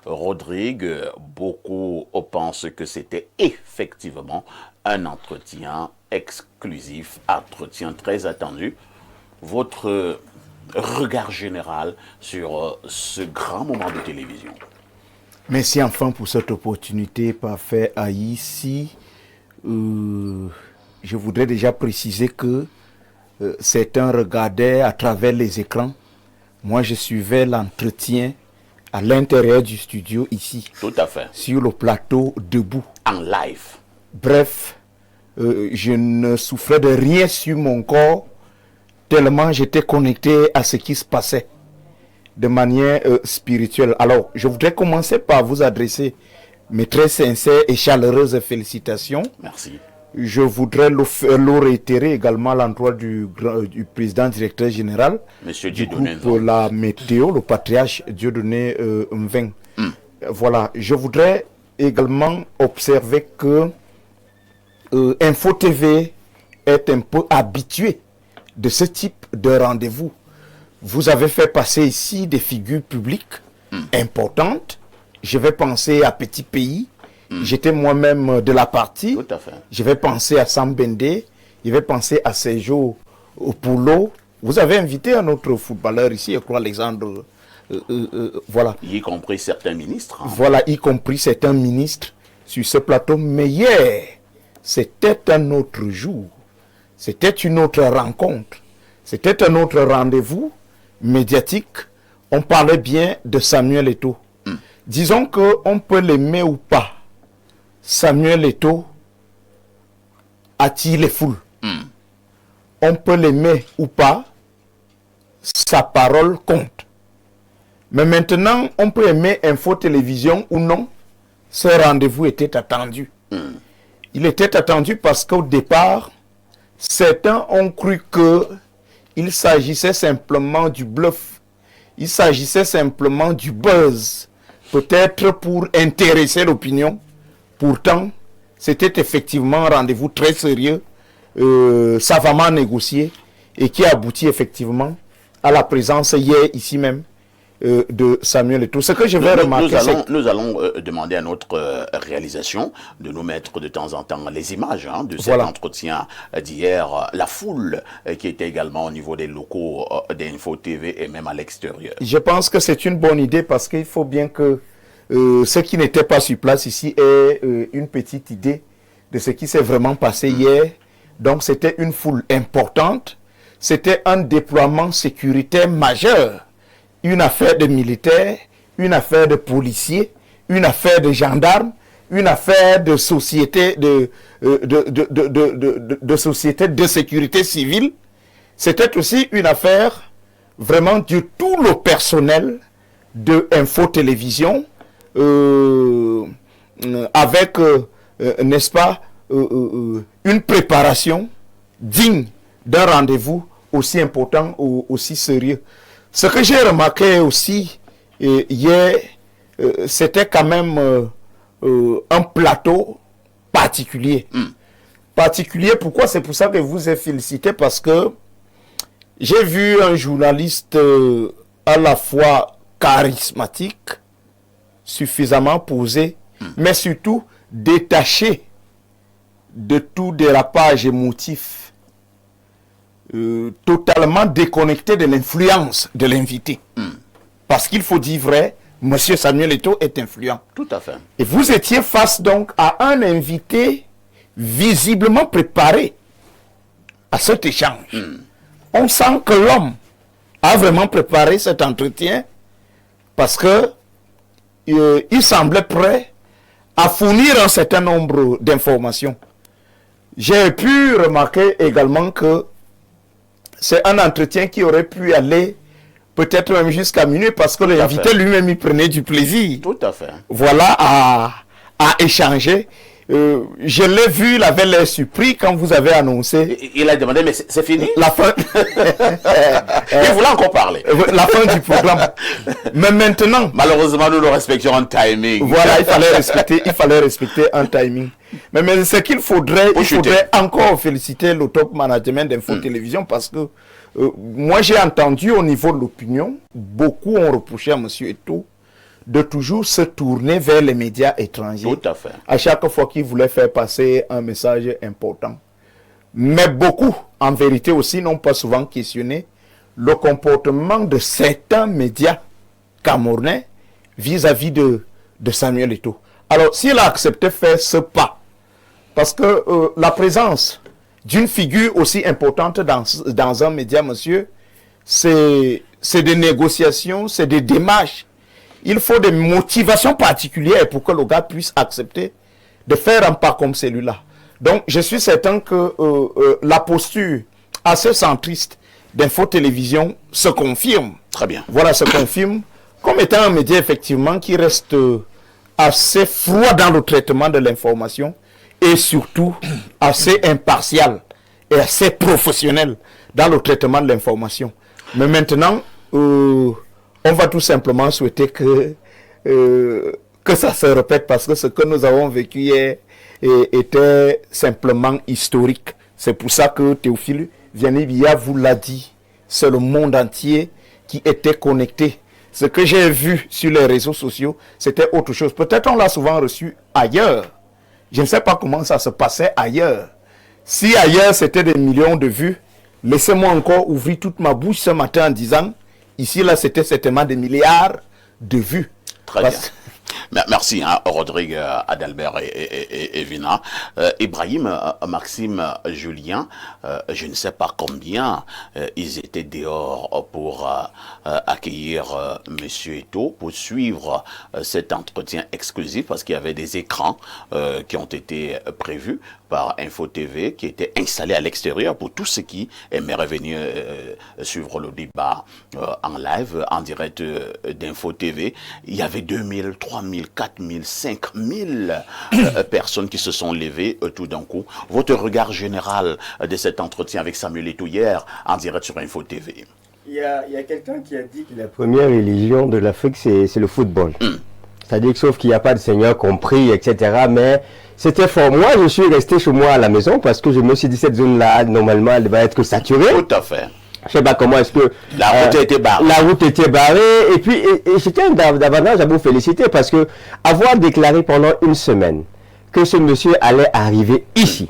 Rodrigue, beaucoup pensent que c'était effectivement un entretien exclusif, entretien très attendu. Votre regard général sur ce grand moment de télévision? Merci enfin pour cette opportunité, parfait ici. Je voudrais déjà préciser que certains regardaient à travers les écrans. Moi, je suivais l'entretien à l'intérieur du studio ici. Tout à fait. Sur le plateau, debout. En live. Bref, je ne souffrais de rien sur mon corps, tellement j'étais connecté à ce qui se passait de manière spirituelle. Alors, je voudrais commencer par vous adresser mes très sincères et chaleureuses félicitations. Merci. Je voudrais le réitérer également à l'endroit du président directeur général Monsieur du Dieudonné groupe La Météo, le patriarche Dieudonné Mveng. Voilà, je voudrais également observer que Info TV est un peu habitué de ce type de rendez-vous. Vous avez fait passer ici des figures publiques importantes. Je vais penser à Petit Pays. J'étais moi-même de la partie. Tout à fait. Je vais penser à Sam Bende. Je vais penser à Sergio Poulo. Vous avez invité un autre footballeur ici, je crois, Alexandre. Voilà. Y compris certains ministres. Hein. Voilà, y compris certains ministres sur ce plateau. Mais hier, c'était un autre jour. C'était une autre rencontre. C'était un autre rendez-vous médiatique. On parlait bien de Samuel Eto'o. Disons qu'on peut l'aimer ou pas. Samuel Eto'o attire les foules. On peut l'aimer ou pas. Sa parole compte. Mais maintenant, on peut aimer Info Télévision ou non. Ce rendez-vous était attendu. Il était attendu parce qu'au départ, certains ont cru qu'il s'agissait simplement du bluff. Il s'agissait simplement du buzz. Peut-être pour intéresser l'opinion. Pourtant, c'était effectivement un rendez-vous très sérieux, savamment négocié, et qui aboutit effectivement à la présence hier, ici même, de Samuel Eto'o. Ce que je vais remarquer, nous allons demander à notre réalisation de nous mettre de temps en temps les images de cet entretien d'hier. La foule qui était également au niveau des locaux d'Info TV et même à l'extérieur. Je pense que c'est une bonne idée parce qu'il faut bien que ceux qui n'étaient pas sur place ici aient une petite idée de ce qui s'est vraiment passé hier. Donc c'était une foule importante. C'était un déploiement sécuritaire majeur. Une affaire de militaires, une affaire de policiers, une affaire de gendarmes, une affaire de société de société de sécurité civile. C'était aussi une affaire vraiment de tout le personnel de Info Télévision avec, n'est-ce pas, une préparation digne d'un rendez-vous aussi important ou aussi sérieux. Ce que j'ai remarqué aussi hier, c'était quand même un plateau particulier. Particulier, pourquoi? C'est pour ça que je vous ai félicité, parce que j'ai vu un journaliste à la fois charismatique, suffisamment posé, mais surtout détaché de tout dérapage émotif. Totalement déconnecté de l'influence de l'invité. Parce qu'il faut dire vrai, M. Samuel Eto'o est influent. Tout à fait. Et vous étiez face donc à un invité visiblement préparé à cet échange. On sent que l'homme a vraiment préparé cet entretien parce que il semblait prêt à fournir un certain nombre d'informations. J'ai pu remarquer également que c'est un entretien qui aurait pu aller peut-être même jusqu'à minuit parce que l'invité lui-même y prenait du plaisir. Tout à fait. Voilà, à échanger. Je l'ai vu, il avait l'air surpris quand vous avez annoncé. Il a demandé, mais c'est fini? La fin. Il voulait encore parler. La fin du programme. Mais maintenant. Malheureusement, nous respections un timing. Voilà, il fallait respecter un timing. Mais ce qu'il faudrait, il faudrait encore féliciter le top management d'Info Télévision parce que moi j'ai entendu au niveau de l'opinion, beaucoup ont reproché à M. Eto'o de toujours se tourner vers les médias étrangers. Tout à fait. À chaque fois qu'ils voulaient faire passer un message important. Mais beaucoup, en vérité aussi, n'ont pas souvent questionné le comportement de certains médias camerounais vis-à-vis de Samuel Eto'o. Alors, s'il a accepté de faire ce pas, parce que la présence d'une figure aussi importante dans un média, monsieur, c'est des négociations, c'est des démarches. Il faut des motivations particulières pour que le gars puisse accepter de faire un pas comme celui-là. Donc, je suis certain que la posture assez centriste d'Info Télévision se confirme. Très bien. Voilà, se confirme comme étant un média, effectivement, qui reste assez froid dans le traitement de l'information et surtout assez impartial et assez professionnel dans le traitement de l'information. Mais maintenant, on va tout simplement souhaiter que ça se répète, parce que ce que nous avons vécu hier était simplement historique. C'est pour ça que Théophile Vianney-Biya vous l'a dit. C'est le monde entier qui était connecté. Ce que j'ai vu sur les réseaux sociaux, c'était autre chose. Peut-être on l'a souvent reçu ailleurs. Je ne sais pas comment ça se passait ailleurs. Si ailleurs c'était des millions de vues, laissez-moi encore ouvrir toute ma bouche ce matin en disant, ici là c'était certainement des milliards de vues. Très bien. Merci, hein, Rodrigue, Adalbert et Vina. Ibrahim, Maxime, Julien, je ne sais pas combien ils étaient dehors pour accueillir Monsieur Eto'o, pour suivre cet entretien exclusif, parce qu'il y avait des écrans qui ont été prévus par Info TV, qui étaient installés à l'extérieur pour tous ceux qui aimeraient venir suivre le débat en live, en direct d'Info TV. Il y avait 2000, 3000, 4000, 5000 personnes qui se sont levées tout d'un coup. Votre regard général de cet entretien avec Samuel Eto'o hier en direct sur Info TV? Il y a quelqu'un qui a dit que la première religion de l'Afrique, c'est le football. C'est-à-dire que sauf qu'il n'y a pas de Seigneur compris, etc. Mais c'était fort. Moi, je suis resté chez moi à la maison parce que je me suis dit, cette zone-là, normalement, elle va être saturée. Tout à fait. Je sais pas comment est-ce que la route était barrée. La route était barrée. Et puis, je tiens davantage à vous féliciter parce que avoir déclaré pendant une semaine que ce monsieur allait arriver ici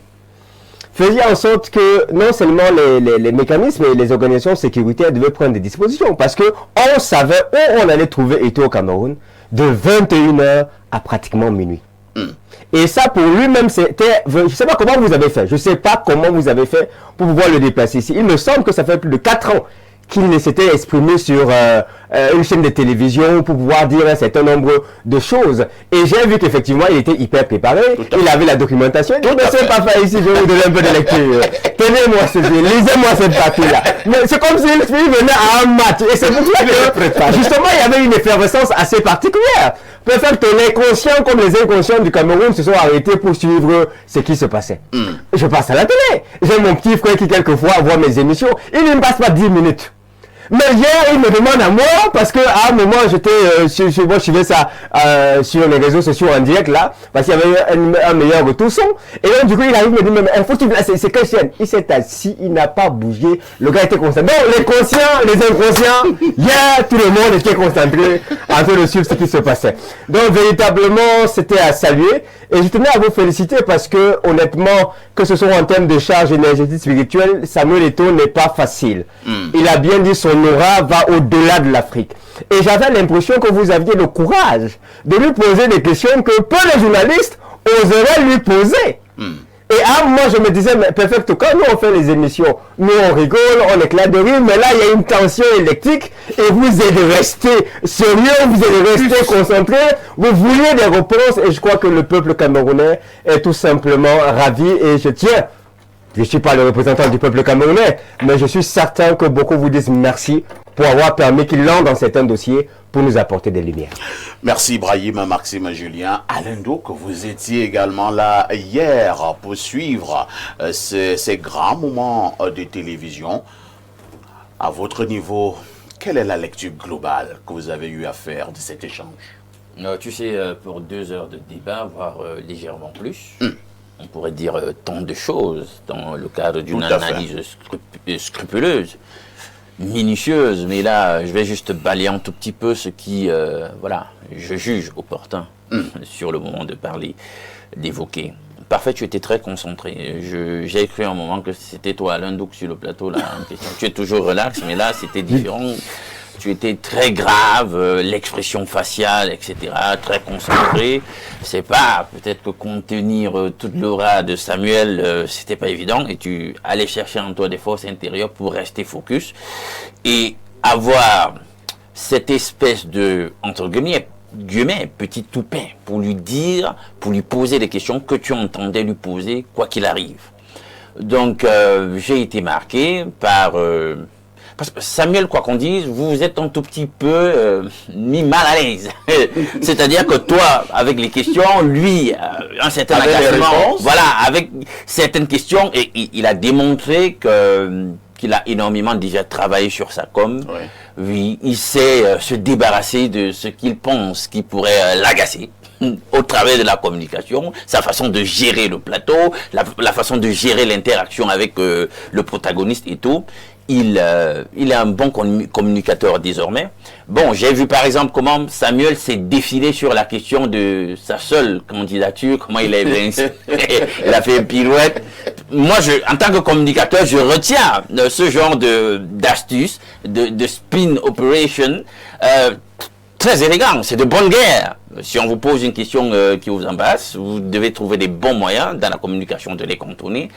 faisait en sorte que non seulement les mécanismes et les organisations sécuritaires devaient prendre des dispositions, parce que on savait où on allait trouver Eto'o au Cameroun de 21h à pratiquement minuit. Et ça, pour lui-même, c'était... Je ne sais pas comment vous avez fait. Je ne sais pas comment vous avez fait pour pouvoir le déplacer ici. Il me semble que ça fait plus de 4 ans qu'il s'était exprimé sur une chaîne de télévision pour pouvoir dire un certain nombre de choses. Et j'ai vu qu'effectivement, il était hyper préparé. Il avait la documentation. Je ne sais pas faire ici, je vais vous donner un peu de lecture. Tenez-moi lisez-moi cette partie-là. Mais c'est comme s'il venait à un match. Et c'est pour ça que, justement, il y avait une effervescence assez particulière. Peut-être que les conscients comme les inconscients du Cameroun se sont arrêtés pour suivre ce qui se passait. Je passe à la télé. J'ai mon petit frère qui quelquefois voit mes émissions. Il ne me passe pas 10 minutes. Mais hier, il me demande à moi, parce qu'à un moment, j'étais, moi, je suivais ça sur les réseaux sociaux en direct, là, parce qu'il y avait un meilleur retour son. Et donc, du coup, il arrive, il me dit, mais faut tu c'est quelle chaîne? Il s'est assis, il n'a pas bougé, le gars était concentré. Donc, les conscients, les inconscients, hier, tout le monde était concentré en train de suivre ce qui se passait. Donc, véritablement, c'était à saluer. Et je tenais à vous féliciter parce que, honnêtement, que ce soit en termes de charge énergétique spirituelle, Samuel Eto'o n'est pas facile. Il a bien dit son aura va au-delà de l'Afrique. Et j'avais l'impression que vous aviez le courage de lui poser des questions que peu de journalistes oseraient lui poser. Et à moi, je me disais, mais perfect, quand nous on fait les émissions, nous on rigole, on éclate de rire, mais là il y a une tension électrique et vous êtes resté sérieux, vous êtes resté concentré, vous vouliez des réponses et je crois que le peuple camerounais est tout simplement ravi et je tiens. Je ne suis pas le représentant du peuple camerounais, mais je suis certain que beaucoup vous disent merci pour avoir permis qu'il entre dans certains dossiers pour nous apporter des lumières. Merci Ibrahim, Maxime, Julien. Alain que vous étiez également là hier pour suivre ces grands moments de télévision. À votre niveau, quelle est la lecture globale que vous avez eu à faire de cet échange? Tu sais, pour 2 heures de débat, voire légèrement plus, on pourrait dire tant de choses dans le cadre d'une analyse scrupuleuse. minutieuse, mais là, je vais juste balayer un tout petit peu ce qui, voilà, je juge opportun sur le moment de parler, d'évoquer. Parfait, tu étais très concentré. J'ai écrit un moment que c'était toi, Alain Douk, sur le plateau, là, en question. Tu es toujours relax, mais là, c'était différent. Tu étais très grave, l'expression faciale, etc., très concentré. C'est pas, peut-être que contenir toute l'aura de Samuel, c'était pas évident, et tu allais chercher en toi des forces intérieures pour rester focus, et avoir cette espèce de, entre guillemets, petit toupin, pour lui dire, pour lui poser des questions que tu entendais lui poser, quoi qu'il arrive. Donc, j'ai été marqué par... parce que Samuel, quoi qu'on dise, vous êtes un tout petit peu mis mal à l'aise. C'est-à-dire que toi, avec les questions, lui, un certain agacement, voilà, avec certaines questions, et il a démontré qu'il a énormément déjà travaillé sur sa com. Ouais. Oui, il sait se débarrasser de ce qu'il pense qui pourrait l'agacer au travers de la communication, sa façon de gérer le plateau, la façon de gérer l'interaction avec le protagoniste et tout. Il est un bon communicateur désormais. Bon, j'ai vu par exemple comment Samuel s'est défilé sur la question de sa seule candidature, comment il a fait une pirouette. Moi, en tant que communicateur, je retiens ce genre d'astuce, de spin operation, très élégant, c'est de bonne guerre. Si on vous pose une question qui vous embarrasse, vous devez trouver des bons moyens dans la communication de les contourner.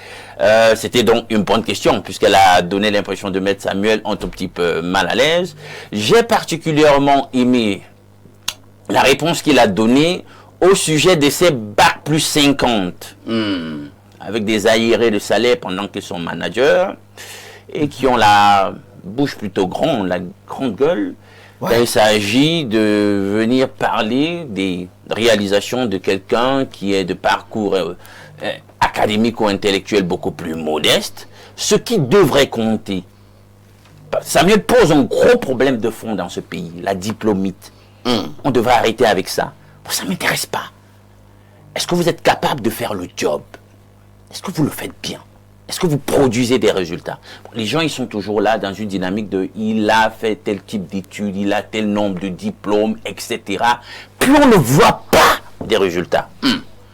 C'était donc une bonne question, puisqu'elle a donné l'impression de mettre Samuel un tout petit peu mal à l'aise. J'ai particulièrement aimé la réponse qu'il a donnée au sujet de ses bac plus 50, avec des aérés de salaire pendant qu'ils sont managers, et qui ont la bouche plutôt grande, la grande gueule. Ouais. Il s'agit de venir parler des réalisations de quelqu'un qui est de parcours académique ou intellectuel beaucoup plus modeste, ce qui devrait compter. Samuel pose un gros problème de fond dans ce pays, la diplômite. On devrait arrêter avec ça. Bon, ça ne m'intéresse pas. Est-ce que vous êtes capable de faire le job? Est-ce que vous le faites bien? Est-ce que vous produisez des résultats? Les gens, ils sont toujours là dans une dynamique de « il a fait tel type d'études, il a tel nombre de diplômes, etc. » Puis on ne voit pas des résultats.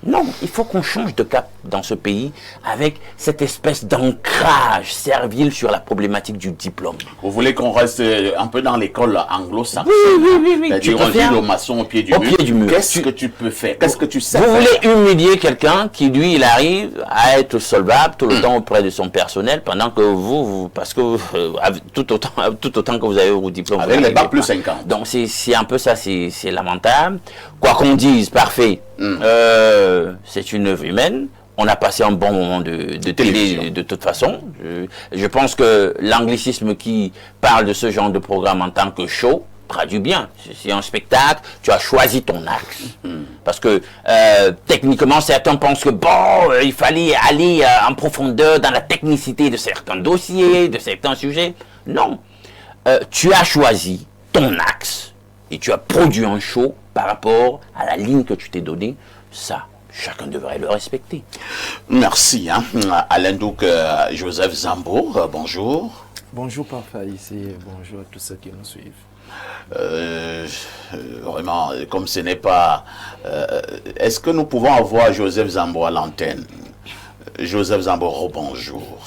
Non, il faut qu'on change de cap dans ce pays avec cette espèce d'ancrage servile sur la problématique du diplôme. Vous voulez qu'on reste un peu dans l'école anglo-saxonne? Oui. C'est-à-dire on dit le maçon au pied du mur. Qu'est-ce que tu peux faire? Qu'est-ce que tu sais faire? Vous voulez humilier quelqu'un qui, lui, il arrive à être solvable tout le temps auprès de son personnel, pendant que vous parce que tout autant que vous avez vos diplômes. Avec les bacs plus 50. Donc c'est un peu ça, c'est lamentable. Quoi qu'on dise, parfait. C'est une œuvre humaine. On a passé un bon moment de télé de toute façon. Je pense que l'anglicisme qui parle de ce genre de programme en tant que show traduit bien. C'est un spectacle, tu as choisi ton axe. Parce que techniquement, certains pensent que bon, il fallait aller en profondeur dans la technicité de certains dossiers, de certains sujets. Non. Tu as choisi ton axe et tu as produit un show par rapport à la ligne que tu t'es donnée. Ça, chacun devrait le respecter. Merci. Alain Douk, Joseph Zambour, bonjour. Bonjour Papa ici, bonjour à tous ceux qui nous suivent. Vraiment, comme ce n'est pas... est-ce que nous pouvons avoir Joseph Zambour à l'antenne? Joseph Zambour, rebonjour.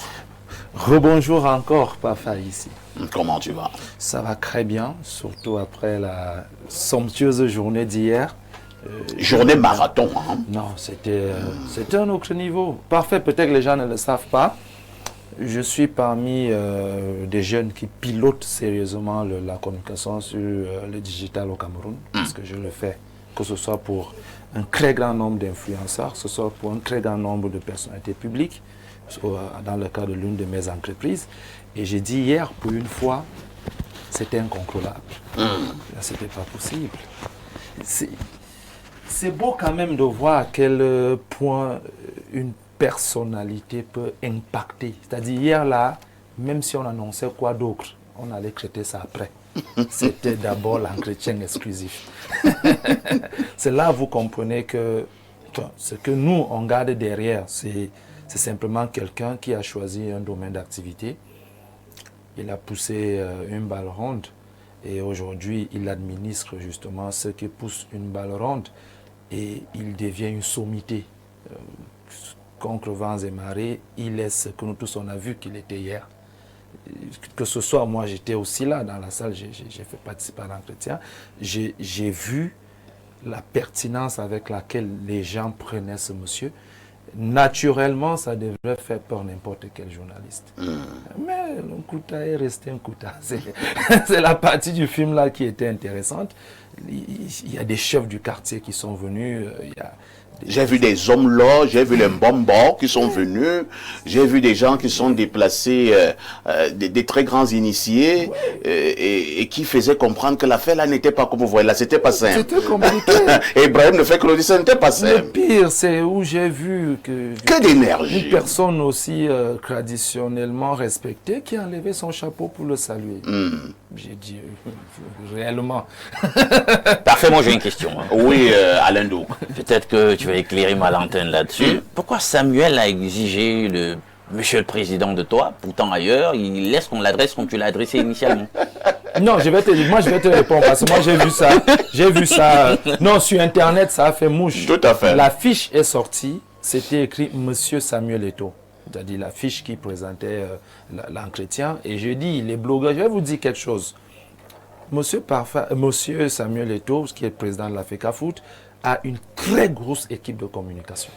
Rebonjour encore Papa ici. Comment tu vas? Ça va très bien, surtout après la somptueuse journée d'hier. Journée marathon, hein? Non, c'était un autre niveau. Parfait, peut-être que les gens ne le savent pas. Je suis parmi des jeunes qui pilotent sérieusement la communication sur le digital au Cameroun. Parce que je le fais, que ce soit pour un très grand nombre d'influenceurs, que ce soit pour un très grand nombre de personnalités publiques, dans le cas de l'une de mes entreprises. Et j'ai dit hier, pour une fois, c'était incontrôlable. Là, c'était pas possible. C'est beau quand même de voir à quel point une personnalité peut impacter. C'est-à-dire hier là, même si on annonçait quoi d'autre, on allait traiter ça après. C'était d'abord l'entretien exclusif. C'est là vous comprenez que ce que nous, on garde derrière, c'est simplement quelqu'un qui a choisi un domaine d'activité il a poussé une balle ronde et aujourd'hui il administre justement ce qui pousse une balle ronde et il devient une sommité. Contre vents et marées, il est ce que nous tous on a vu qu'il était hier. Que ce soit, moi j'étais aussi là dans la salle, j'ai fait participer à l'entretien, j'ai vu la pertinence avec laquelle les gens prenaient ce monsieur. Naturellement, ça devrait faire peur n'importe quel journaliste. Mais Nkouta est resté Nkouta. C'est la partie du film là qui était intéressante. Il y a des chefs du quartier qui sont venus. J'ai vu des hommes là, j'ai vu les bombons qui sont venus, j'ai vu des gens qui sont déplacés, des très grands initiés, et qui faisaient comprendre que l'affaire là n'était pas comme vous voyez là, c'était pas simple. C'était compliqué. Et Ibrahim ne fait que le dire, ça n'était pas simple. Le pire, c'est où j'ai vu que d'énergie. Une personne aussi traditionnellement respectée qui a enlevé son chapeau pour le saluer. J'ai dit, réellement. Parfait, moi j'ai une question. Oui, Alain Douk. Peut-être que tu vas éclairer ma lanterne là-dessus. Pourquoi Samuel a exigé Monsieur le Président de toi, pourtant ailleurs, il laisse qu'on l'adresse comme tu l'as adressé initialement? Non, je vais te dire, moi je vais te répondre parce que moi j'ai vu ça, non, sur Internet, ça a fait mouche. Tout à fait. La fiche est sortie, c'était écrit Monsieur Samuel Eto'o, c'est-à-dire la fiche qui présentait l'entretien, et je dis, les blogueurs, je vais vous dire quelque chose. Monsieur Samuel Eto'o, qui est le président de la FECAFOOT, a une très grosse équipe de communication.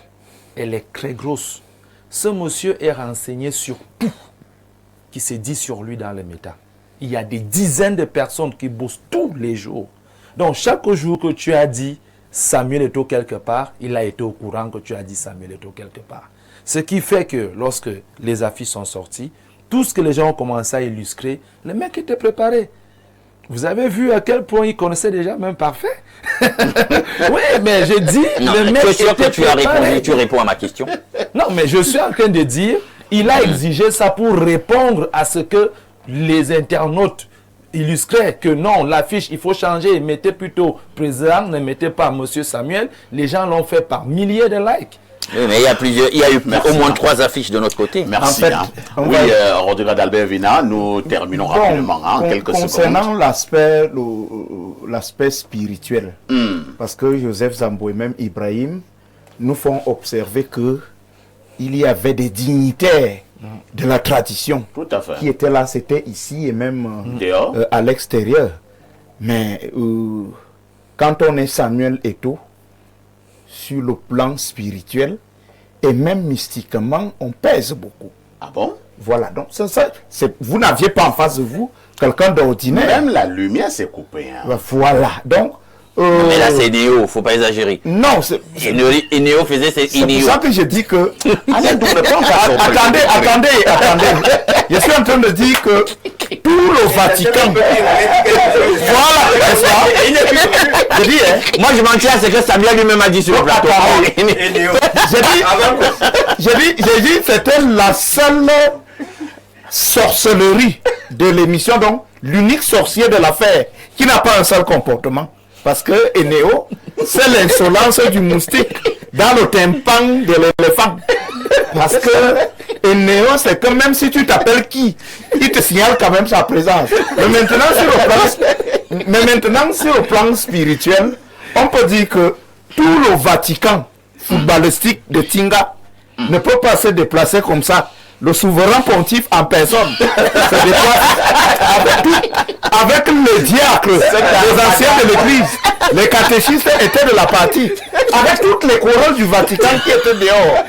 Elle est très grosse. Ce monsieur est renseigné sur tout qui se dit sur lui dans les médias. Il y a des dizaines de personnes qui bossent tous les jours. Donc, chaque jour que tu as dit Samuel Eto'o quelque part, il a été au courant que tu as dit Samuel Eto'o quelque part. Ce qui fait que lorsque les affiches sont sorties, tout ce que les gens ont commencé à illustrer, le mec était préparé. Vous avez vu à quel point il connaissait déjà même parfait. Oui, mais je dis, non, le mec sûr était que tu as préparé. répondu, tu réponds à ma question. Non, mais je suis en train de dire, il a exigé ça pour répondre à ce que les internautes illustraient, que non, l'affiche, il faut changer, mettez plutôt président, ne mettez pas monsieur Samuel. Les gens l'ont fait par milliers de likes. Oui, mais il y a eu au moins 3 affiches de notre côté. Merci. En fait, Oui, Rodrigo d'Albert Vina, nous terminons rapidement en quelques secondes. Concernant l'aspect spirituel, parce que Joseph Zambou et même Ibrahim nous font observer que il y avait des dignitaires de la tradition Tout à fait. qui étaient là, c'était ici et même Dehors. à l'extérieur. Mais quand on est Samuel Eto'o, sur le plan spirituel et même mystiquement, on pèse beaucoup. Ah bon? Voilà, donc vous n'aviez pas en face de vous quelqu'un d'ordinaire. Même la lumière s'est coupée. Hein. Voilà, donc... Mais là, c'est Néo, faut pas exagérer. Non, c'est Néo faisait ses pour Néo. ça que je dis que... Attendez. Attendez. Je suis en train de dire que tout le Vatican... Voilà, n'est-ce pas? Je dis, hein, Moi, je m'en tiens à ce que Samuel lui-même a dit sur le plateau. j'ai dit c'était la seule sorcellerie de l'émission, donc l'unique sorcier de l'affaire qui n'a pas un seul comportement. Parce que Enéo, c'est l'insolence du moustique dans le tympan de l'éléphant. Parce que Enéo, c'est que même si tu t'appelles qui, il te signale quand même sa présence. Mais maintenant, sur le plan spirituel, on peut dire que tout le Vatican footballistique de Tinga ne peut pas se déplacer comme ça. Le souverain pontife en personne se déplace avec le diacre, les anciens de l'église, les catéchistes étaient de la partie, avec toutes les couronnes du Vatican qui étaient dehors.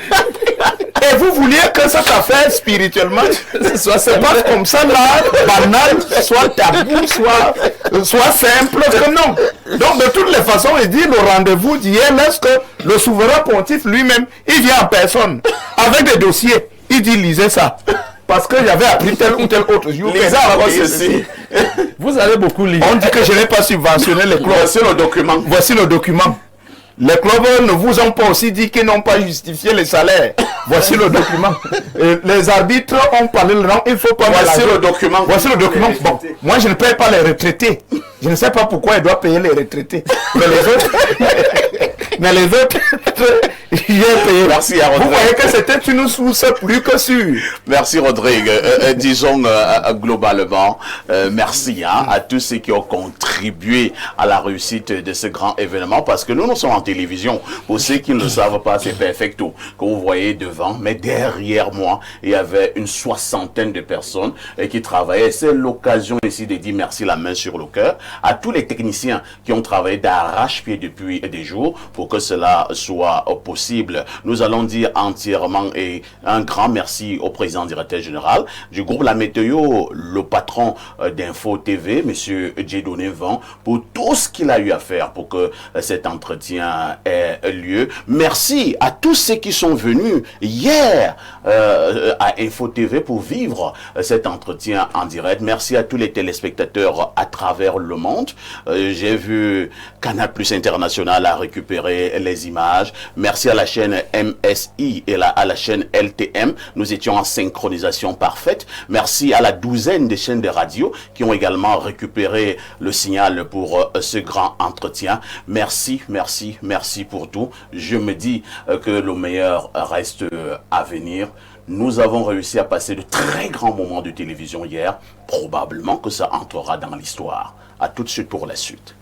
Et vous vouliez que cette affaire spirituellement se passe comme ça là, banal, soit tabou, soit simple, que non. Donc de toutes les façons, il dit le rendez-vous d'hier, lorsque le souverain pontife lui-même, il vient en personne, avec des dossiers. Il dit, lisez ça. Parce que j'avais appris tel ou tel autre jour. Vous allez beaucoup lire. On dit que je n'ai pas subventionné les clubs. Voici le document. Voici le document. Les clubs ne vous ont pas aussi dit qu'ils n'ont pas justifié les salaires. Voici le document. Et les arbitres ont parlé le nom. Il faut pas. Voici le document. Voici le document. Bon, moi je ne paye pas les retraités. Je ne sais pas pourquoi ils doivent payer les retraités. Mais les autres, J'ai payé. Merci à Rodrigue. Vous voyez que c'était une source plus que sûre. Merci Rodrigue. Disons globalement, merci à tous ceux qui ont contribué à la réussite de ce grand événement, parce que nous sommes en télévision. Pour ceux qui ne le savent pas, c'est Perfecto que vous voyez devant, mais derrière moi, il y avait une soixantaine de personnes qui travaillaient. C'est l'occasion ici de dire merci la main sur le cœur à tous les techniciens qui ont travaillé d'arrache-pied depuis des jours pour que cela soit possible. Nous allons dire entièrement et un grand merci au président directeur général du groupe La Météo, le patron d'Info TV, monsieur Dieudonné Van, pour tout ce qu'il a eu à faire pour que cet entretien ait lieu. Merci à tous ceux qui sont venus hier à Info TV pour vivre cet entretien en direct. Merci à tous les téléspectateurs à travers le monde. J'ai vu Canal Plus International a récupéré les images. Merci à la chaîne MSI et à la chaîne LTM. Nous étions en synchronisation parfaite. Merci à la douzaine de chaînes de radio qui ont également récupéré le signal pour ce grand entretien. Merci, merci, merci pour tout. Je me dis que le meilleur reste à venir. Nous avons réussi à passer de très grands moments de télévision hier. Probablement que ça entrera dans l'histoire. À tout de suite pour la suite.